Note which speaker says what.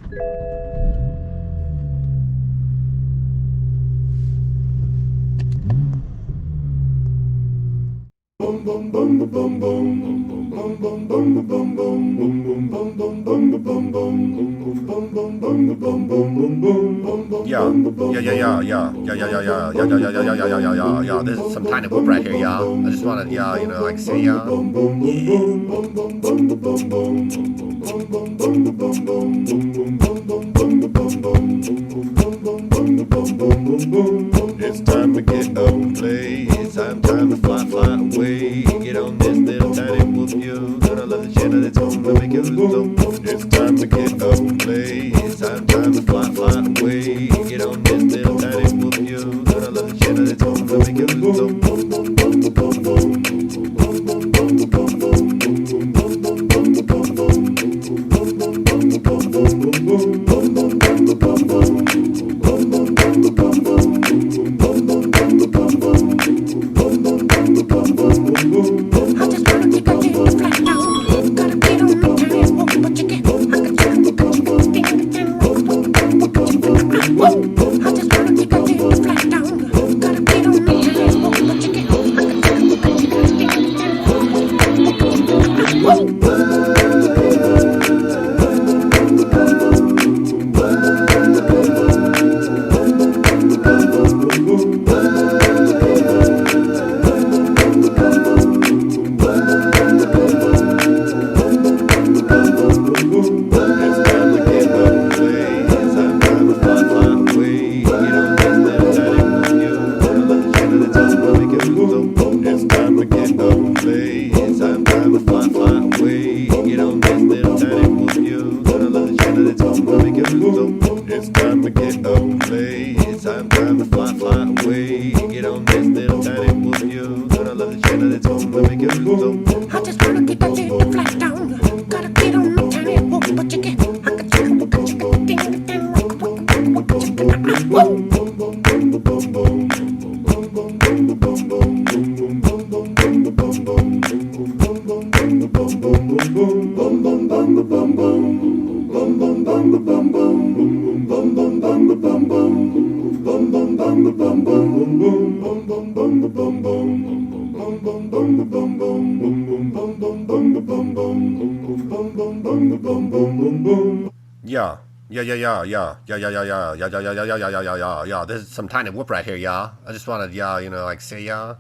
Speaker 1: Yo, this is some TinyWhoop right here, y'all. I just wanna, like, say, y'all,
Speaker 2: It's time to get up, play. It's time to fly away. Get on this little tiny whoop, you gonna love the shit that it's gonna make you so. It's time to get up, play. It's time to fly away. Get on this little tiny whoop, you gonna love the shit that it's gonna make you so. It's time to get up, play. It's time to fly away. Get on this little tiny whoop, you gonna love the shit that it's gonna make you so.
Speaker 3: I just wanna get that little flat down. Gotta get on my tiny whoop, but you get. I can tell you,
Speaker 1: Yo, this is some TinyWhoop right here, y'all. I just wanna, like, say, yeah.